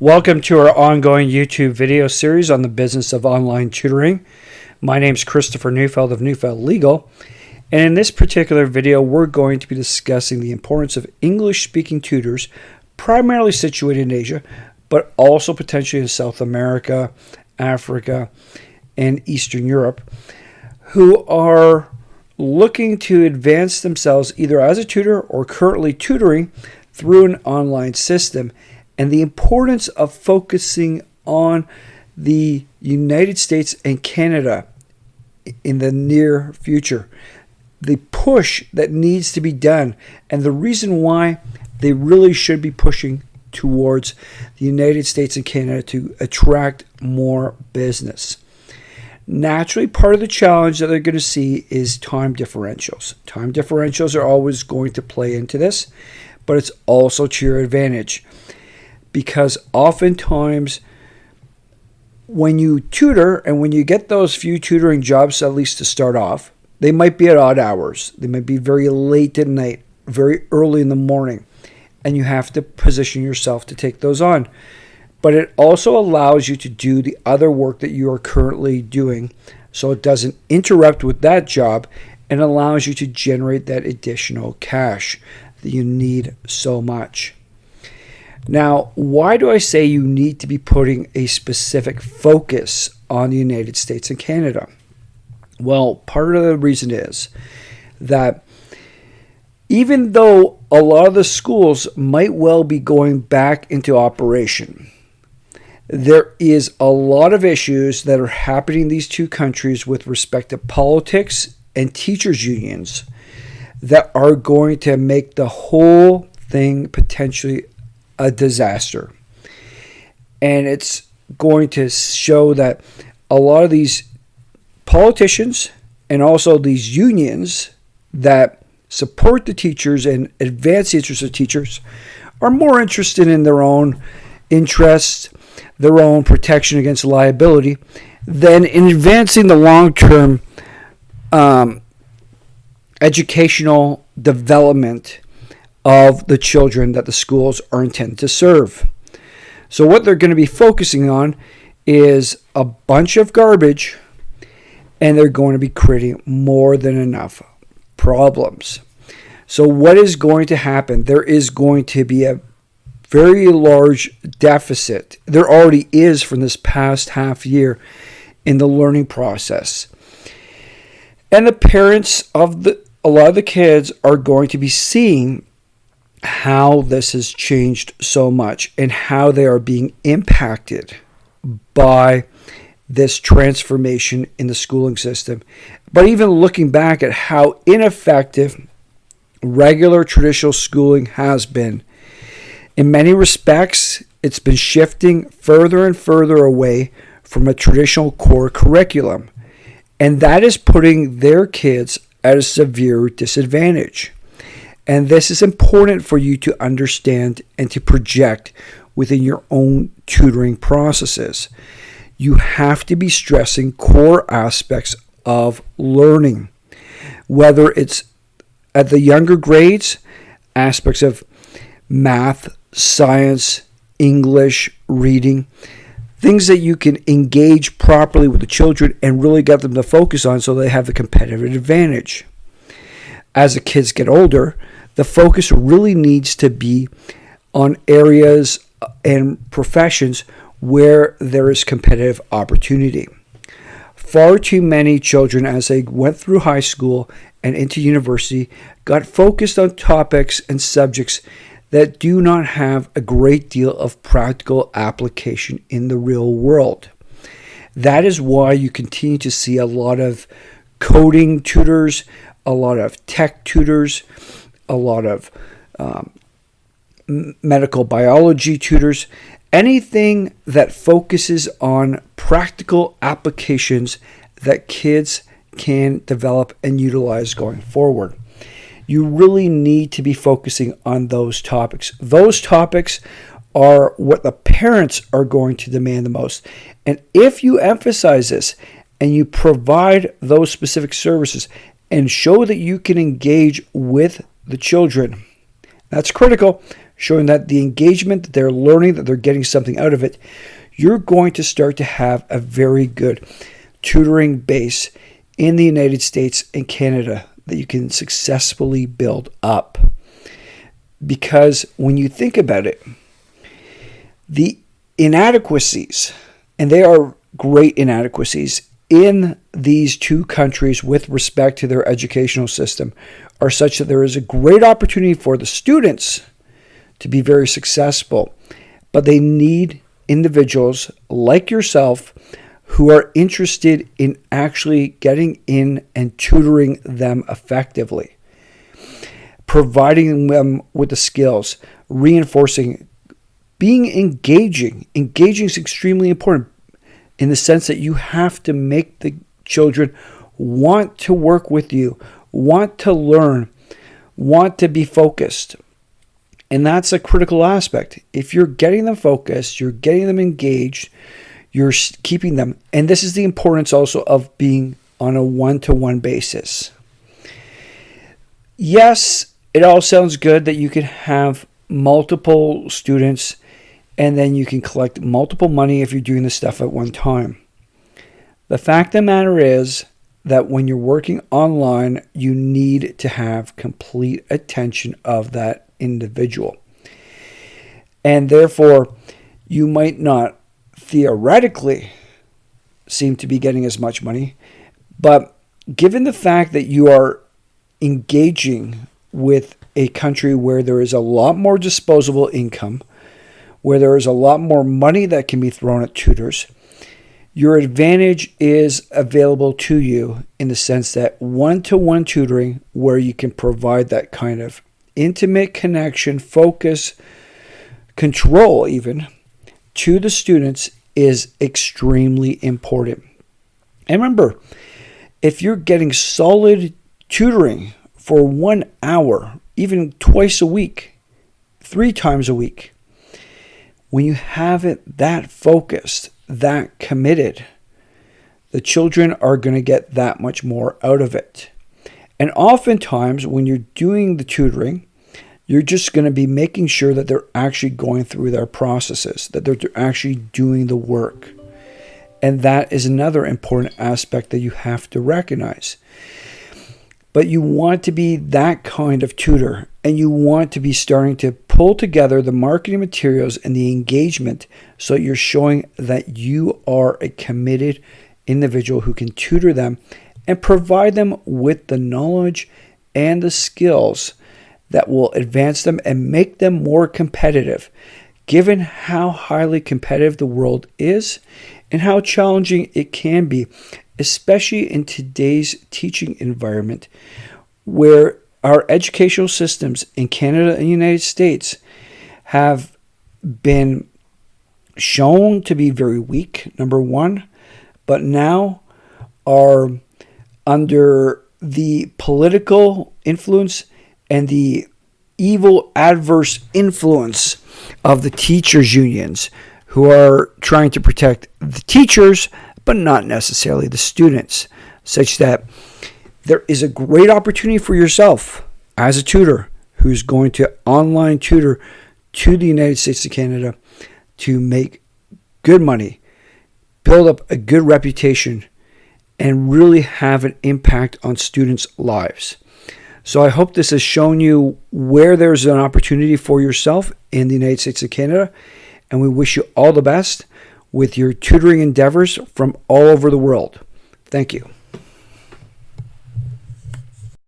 Welcome to our ongoing YouTube video series on the business of online tutoring. My name is Christopher Neufeld of Neufeld Legal, and in this particular video we're going to be discussing the importance of English-speaking tutors, primarily situated in Asia, but also potentially in South America, Africa, and Eastern Europe, who are looking to advance themselves either as a tutor or currently tutoring through an online system, and the importance of focusing on the United States and Canada in the near future. The push that needs to be done, and the reason why they really should be pushing towards the United States and Canada to attract more business. Naturally, part of the challenge that they're going to see is time differentials. Time differentials are always going to play into this, but it's also to your advantage. Because oftentimes when you tutor and when you get those few tutoring jobs, at least to start off, they might be at odd hours. They might be very late at night, very early in the morning, and you have to position yourself to take those on. But it also allows you to do the other work that you are currently doing, so it doesn't interrupt with that job and allows you to generate that additional cash that you need so much. Now, why do I say you need to be putting a specific focus on the United States and Canada? Well, part of the reason is that even though a lot of the schools might well be going back into operation, there is a lot of issues that are happening in these two countries with respect to politics and teachers' unions that are going to make the whole thing potentially a disaster. And it's going to show that a lot of these politicians and also these unions that support the teachers and advance the interests of teachers are more interested in their own interests, their own protection against liability, than in advancing the long-term educational development of the children that the schools are intended to serve. So what they're going to be focusing on is a bunch of garbage, and they're going to be creating more than enough problems. So what is going to happen? There is going to be a very large deficit. There already is from this past half year in the learning process. And the parents of a lot of the kids are going to be seeing how this has changed so much and how they are being impacted by this transformation in the schooling system. But even looking back at how ineffective regular traditional schooling has been, in many respects, it's been shifting further and further away from a traditional core curriculum. And that is putting their kids at a severe disadvantage. And this is important for you to understand and to project within your own tutoring processes. You have to be stressing core aspects of learning, whether it's at the younger grades, aspects of math, science, English, reading, things that you can engage properly with the children and really get them to focus on so they have a competitive advantage. As the kids get older, the focus really needs to be on areas and professions where there is competitive opportunity. Far too many children, as they went through high school and into university, got focused on topics and subjects that do not have a great deal of practical application in the real world. That is why you continue to see a lot of coding tutors, a lot of tech tutors, a lot of medical biology tutors, anything that focuses on practical applications that kids can develop and utilize going forward. You really need to be focusing on those topics. Those topics are what the parents are going to demand the most. And if you emphasize this and you provide those specific services and show that you can engage with the children, that's critical. showing that the engagement, that they're learning, that they're getting something out of it, you're going to start to have a very good tutoring base in the United States and Canada that you can successfully build up. Because when you think about it, the inadequacies, and they are great inadequacies, in these two countries with respect to their educational system are such that there is a great opportunity for the students to be very successful, but they need individuals like yourself who are interested in actually getting in and tutoring them effectively, providing them with the skills, reinforcing, being engaging. Engaging is extremely important in the sense that you have to make the children want to work with you, want to learn, want to be focused. And that's a critical aspect. If you're getting them focused, you're getting them engaged, you're keeping them. And this is the importance also of being on a one-to-one basis. Yes, it all sounds good that you can have multiple students and then you can collect multiple money if you're doing this stuff at one time. The fact of the matter is that when you're working online, you need to have complete attention of that individual. And therefore, you might not theoretically seem to be getting as much money, but given the fact that you are engaging with a country where there is a lot more disposable income, where there is a lot more money that can be thrown at tutors, your advantage is available to you in the sense that one-to-one tutoring, where you can provide that kind of intimate connection, focus, control even, to the students is extremely important. And remember, if you're getting solid tutoring for 1 hour, even twice a week, 3 times a week, when you have it that focused, that committed, the children are going to get that much more out of it. And oftentimes when you're doing the tutoring, you're just going to be making sure that they're actually going through their processes, that they're actually doing the work. And that is another important aspect that you have to recognize. But you want to be that kind of tutor, and you want to be starting to pull together the marketing materials and the engagement so you're showing that you are a committed individual who can tutor them and provide them with the knowledge and the skills that will advance them and make them more competitive, given how highly competitive the world is and how challenging it can be, especially in today's teaching environment, where our educational systems in Canada and the United States have been shown to be very weak, number one, but now are under the political influence and the evil adverse influence of the teachers' unions, who are trying to protect the teachers, but not necessarily the students, such that there is a great opportunity for yourself as a tutor who's going to online tutor to the United States and Canada to make good money, build up a good reputation, and really have an impact on students' lives. So I hope this has shown you where there's an opportunity for yourself in the United States and Canada, and we wish you all the best with your tutoring endeavors from all over the world. Thank you.